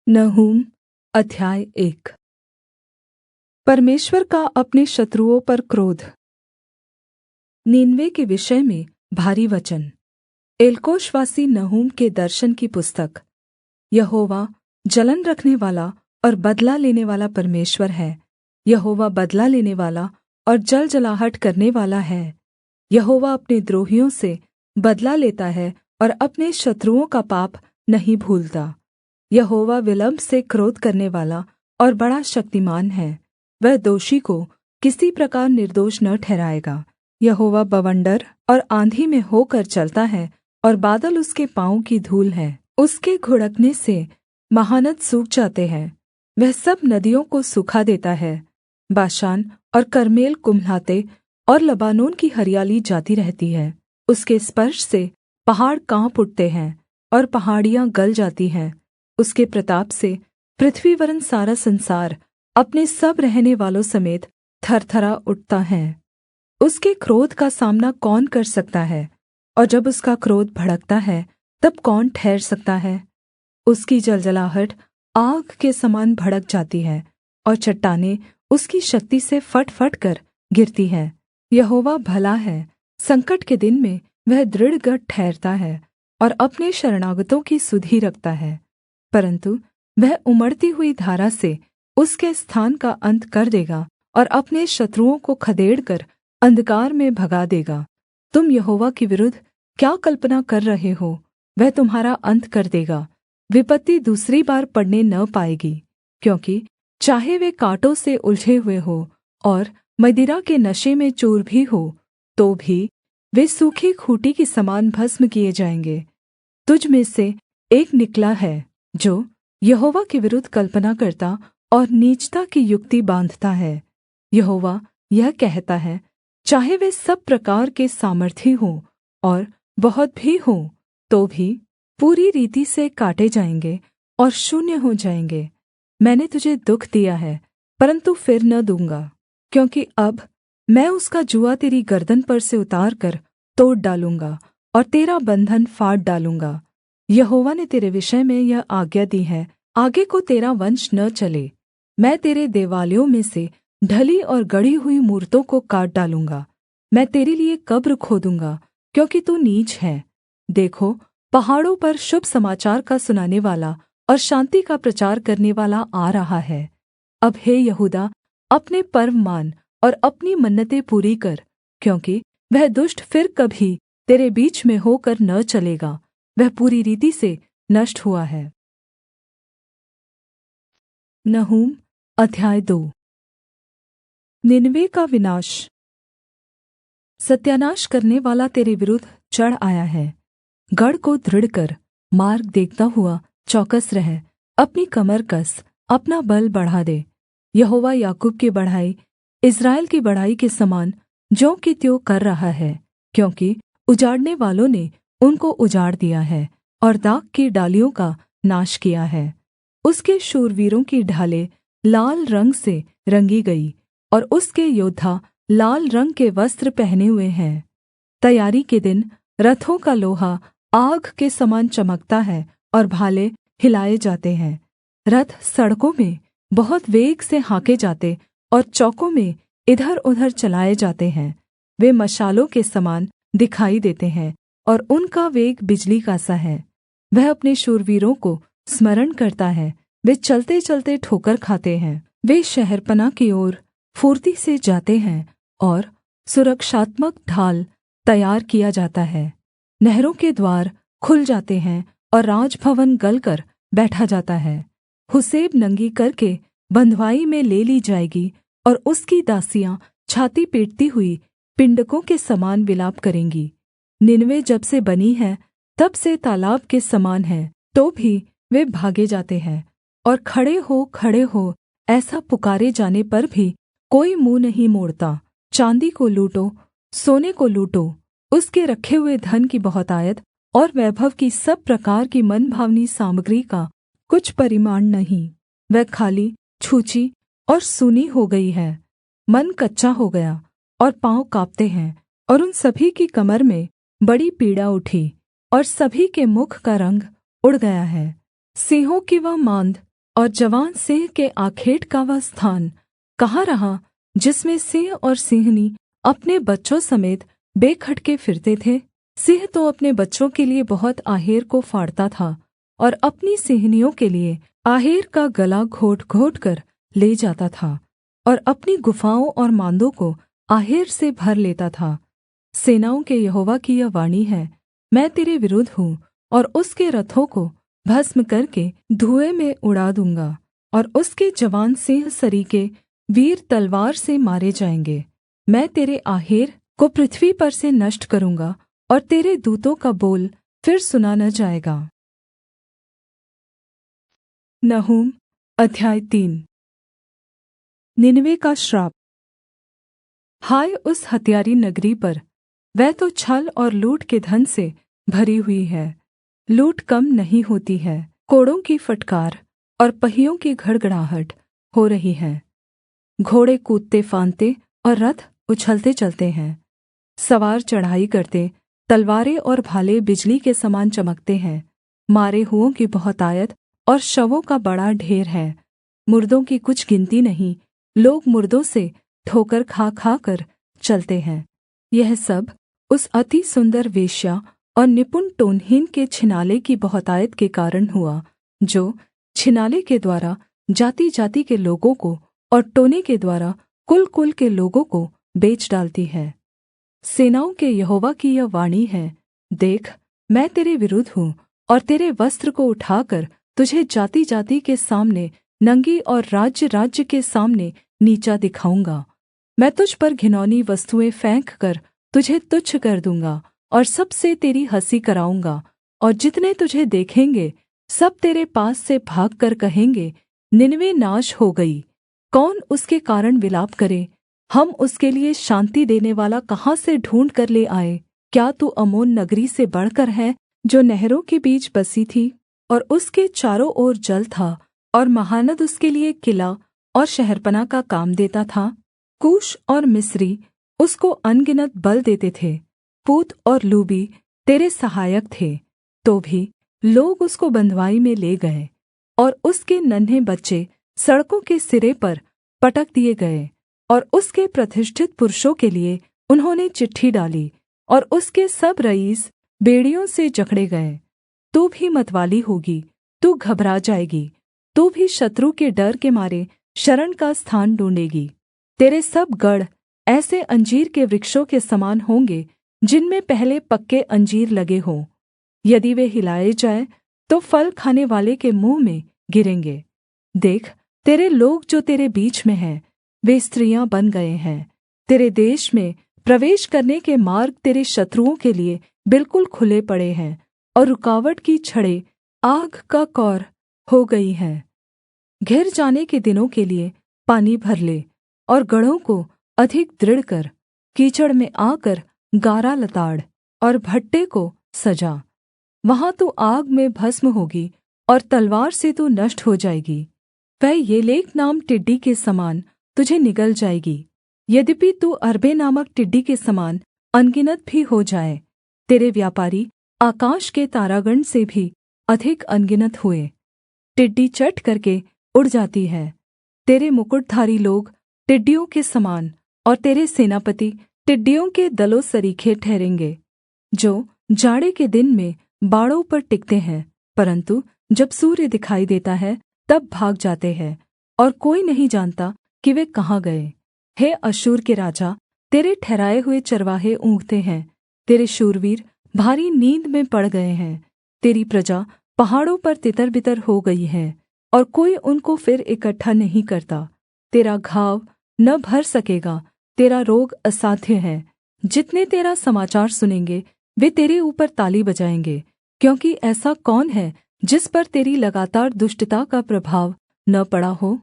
नहूम अध्याय 1। परमेश्वर का अपने शत्रुओं पर क्रोध। नीनवे के विषय में भारी वचन। एलकोशवासी नहूम के दर्शन की पुस्तक। यहोवा जलन रखनेवाला और बदला लेनेवाला परमेश्वर है। यहोवा बदला लेनेवाला और जलजलाहट करनेवाला है। यहोवा अपने द्रोहियों से बदला लेता है और अपने शत्रुओं का पाप नहीं भूलता। यहोवा विलम्ब से क्रोध करनेवाला और बड़ा शक्तिमान है। वह दोषी को किसी प्रकार निर्दोष न ठहराएगा। यहोवा बवंडर और आँधी में होकर चलता है और बादल उसके पाँव की धूल है। उसके घुड़कने से महानद सूख जाते हैं। वह सब नदियों को सूखा देता है। बाशान और कर्मेल कुम्हलाते और लबानोन की हरियाली जाती रहती है। उसके स्पर्श से पहाड़ काँप उठते हैं और पहाड़ियाँ गल जाती हैं। उसके प्रताप से पृथ्वी वरन् सारा संसार अपने सब रहने वालों समेत थरथरा उठता है। उसके क्रोध का सामना कौन कर सकता है? और जब उसका क्रोध भड़कता है तब कौन ठहर सकता है? उसकी जलजलाहट आग के समान भड़क जाती है और चट्टानें उसकी शक्ति से फट फट कर गिरती हैं। यहोवा भला है, संकट के दिन में वह दृढ़ गढ़ ठहरता है और अपने शरणागतों की सुधि रखता है। परन्तु वह उमड़ती हुई धारा से उसके स्थान का अंत कर देगा और अपने शत्रुओं को खदेड़कर अंधकार में भगा देगा। तुम यहोवा के विरुद्ध क्या कल्पना कर रहे हो? वह तुम्हारा अंत कर देगा। विपत्ति दूसरी बार पड़ने न पाएगी, क्योंकि चाहे वे काँटों से उलझे हुए हो और मदिरा के नशे में चूर भी हो, तो भी वे सूखी खूँटी की समान भस्म किए जाएंगे। तुझ में से एक निकला है जो यहोवा के विरुद्ध कल्पना करता और नीचता की युक्ति बाँधता है। यहोवा यह कहता है, चाहे वे सब प्रकार के सामर्थी हों और बहुत भी हों, तो भी पूरी रीति से काटे जाएंगे और शून्य हो जाएंगे। मैंने तुझे दुःख दिया है, परन्तु फिर न दूँगा, क्योंकि अब मैं उसका जूआ तेरी गर्दन पर से उतार कर तोड़ डालूँगा और तेरा बन्धन फाड़ डालूँगा। यहोवा ने तेरे विषय में यह आज्ञा दी है, आगे को तेरा वंश न चले। मैं तेरे देवालयों में से ढली और गढ़ी हुई मूरतों को काट डालूँगा। मैं तेरे लिए कब्र खोदूँगा, क्योंकि तू नीच है। देखो, पहाड़ों पर शुभ समाचार का सुनानेवाला और शान्ति का प्रचार करनेवाला आ रहा है। अब हे यहूदा, अपने पर्व मान और अपनी मन्नतें पूरी कर, क्योंकि वह दुष्ट फिर कभी तेरे बीच में होकर न चलेगा। वह पूरी रीति से नष्ट हुआ है। नहूम अध्याय 2। निनवे का विनाश। सत्यानाश करने वाला तेरे विरुद्ध चढ़ आया है। गढ़ को दृढ़ कर, मार्ग देखता हुआ चौकस रह, अपनी कमर कस, अपना बल बढ़ा दे। यहोवा याकूब की बढ़ाई इस्राएल की बढ़ाई के समान ज्यों की त्यों कर रहा है, क्योंकि उजाड़ने वालों ने उनको उजाड़ दिया है और दाख की डालियों का नाश किया है। उसके शूरवीरों की ढालें लाल रंग से रंगी गई और उसके योद्धा लाल रंग के वस्त्र पहने हुए हैं। तैयारी के दिन रथों का लोहा आग के समान चमकता है और भाले हिलाए जाते हैं। रथ सड़कों में बहुत वेग से हाँके जाते और चौकों में इधर-उधर चलाए जाते हैं। वे मशालों के समान दिखाई देते हैं और उनका वेग बिजली का सा है। वह अपने शूरवीरों को स्मरण करता है। वे चलते चलते ठोकर खाते हैं। वे शहरपनाह की ओर फुर्ती से जाते हैं और सुरक्षात्मक ढाल तैयार किया जाता है। नहरों के द्वार खुल जाते हैं और राजभवन गलकर बैठा जाता है। हुसेब नंगी करके बँधुआई में ले ली जाएगी और उसकी दासियाँ छाती पीटती हुई पिण्डकों के समान विलाप करेंगी। निनवे जब से बनी है तब से तालाब के समान है, तो भी वे भागे जाते हैं और खड़े हो ऐसा पुकारे जाने पर भी कोई मुँह नहीं मोड़ता। चाँदी को लूटो, सोने को लूटो, उसके रखे हुए धन की बहुतायत और वैभव की सब प्रकार की मनभावनी सामग्री का कुछ परिमाण नहीं। वह खाली, छूछी और सूनी हो गई है। मन कच्चा हो गया और पाँव काँपते हैं, और उन सभी की कमर में बड़ी पीड़ा उठी और सभी के मुख का रंग उड़ गया है। सिंहों की वह माँद और जवान सिंह के आखेट का वह स्थान कहाँ रहा जिसमें सिंह और सिंहनी अपने बच्चों समेत बेखटके फिरते थे? सिंह तो अपने बच्चों के लिए बहुत आहेर को फाड़ता था और अपनी सिंहनियों के लिए आहेर का गला घोट घोट कर ले जाता था और अपनी गुफाओं और माँदों को आहेर से भर लेता था। सेनाओं के यहोवा की यह वाणी है, मैं तेरे विरुद्ध हूँ और उसके रथों को भस्म करके धुएँ में उड़ा दूँगा और उसके जवान सिंह सरीखे वीर तलवार से मारे जाएँगे। मैं तेरे आहेर को पृथ्वी पर से नष्ट करूँगा और तेरे दूतों का बोल फिर सुना न जाएगा। नहूम अध्याय 3। निनवे का श्राप। हाय उस हत्यारी नगरी पर, वह तो छल और लूट के धन से भरी हुई है। लूट कम नहीं होती है, कोड़ों की फटकार और पहियों की घड़घड़ाहट हो रही है। घोड़े कूदते फांदते और रथ उछलते चलते हैं। सवार चढ़ाई करते, तलवारें और भाले बिजली के समान चमकते हैं। मारे हुओं की बहुतायत और शवों का बड़ा ढेर है। मुर्दों की कुछ गिनती नहीं, लोग मुर्दों से ठोकर खा खा कर चलते हैं। यह सब उस अति सुंदर वेश्या और निपुण टोनहीन के छिनाले की बहुतायत के कारण हुआ, जो छिनाले के द्वारा जाति जाति के लोगों को और टोने के द्वारा कुल कुल के लोगों को बेच डालती है। सेनाओं के यहोवा की यह वाणी है, देख, मैं तेरे विरुद्ध हूँ और तेरे वस्त्र को उठाकर तुझे जाति जाति के सामने नंगी और राज्य राज्य के सामने नीचा दिखाऊँगा। मैं तुझ पर घिनौनी वस्तुएँ फेंक कर तुझे तुच्छ कर दूँगा और सबसे तेरी हँसी कराऊँगा। और जितने तुझे देखेंगे सब तेरे पास से भागकर कहेंगे, निनवे नाश हो गई। कौन उसके कारण विलाप करे? हम उसके लिए शान्ति देनेवाला कहाँ से ढूँढ़ कर ले आए? क्या तू अम्मोन नगरी से बढ़कर है, जो नहरों के बीच बसी थी और उसके चारों ओर जल था और महानद उसके लिए किला और शहरपनाह का काम देता था? कूश और मिस्री उसको अनगिनत बल देते थे। पूत और लूबी तेरे सहायक थे, तो भी लोग उसको बँधुआई में ले गए और उसके नन्हे बच्चे सड़कों के सिरे पर पटक दिए गए। और उसके प्रतिष्ठित पुरुषों के लिए उन्होंने चिट्ठी डाली और उसके सब रईस बेड़ियों से जकड़े गए। तू भी मतवाली होगी, तू घबरा जाएगी, तू भी शत्रु के डर के मारे शरण का स्थान ढूँढ़ेगी। तेरे सब गढ़ ऐसे अंजीर के वृक्षों के समान होंगे जिनमें पहले पक्के अंजीर लगे हों। यदि वे हिलाए जाएँ तो फल खाने वाले के मुँह में गिरेंगे। देख, तेरे लोग जो तेरे बीच में हैं, वे स्त्रियाँ बन गए हैं। तेरे देश में प्रवेश करने के मार्ग तेरे शत्रुओं के लिए बिल्कुल खुले पड़े हैं और रुकावट की छड़ें आग का कौर हो गई हैं। घिर जाने के दिनों के लिए पानी भर ले और गढ़ों को अधिक दृढ़ कर। कीचड़ में आकर गारा लताड़ और भट्ठे को सजा। वहाँ तू आग में भस्म होगी और तलवार से तू नष्ट हो जाएगी। वह येलेक नाम टिड्डी के समान तुझे निगल जाएगी, यद्यपि तू अरबे नामक टिड्डी के समान अनगिनत भी हो जाए। तेरे व्यापारी आकाश के तारागण से भी अधिक अनगिनत हुए। टिड्डी चट करके उड़ जाती है। तेरे मुकुटधारी लोग टिड्डियों के समान और तेरे सेनापति टिड्डियों के दलों सरीखे ठहरेंगे, जो जाड़े के दिन में बाड़ों पर टिकते हैं, परन्तु जब सूर्य दिखाई देता है तब भाग जाते हैं और कोई नहीं जानता कि वे कहाँ गए। हे अश्शूर के राजा, तेरे ठहराए हुए चरवाहे ऊँघते हैं। तेरे शूरवीर भारी नींद में पड़ गए हैं। तेरी प्रजा पहाड़ों पर तितर-बितर हो गई है और कोई उनको फिर इकट्ठा नहीं करता। तेरा घाव न भर सकेगा, तेरा रोग असाध्य है। जितने तेरा समाचार सुनेंगे वे तेरे ऊपर ताली बजाएंगे, क्योंकि ऐसा कौन है जिस पर तेरी लगातार दुष्टता का प्रभाव न पड़ा हो?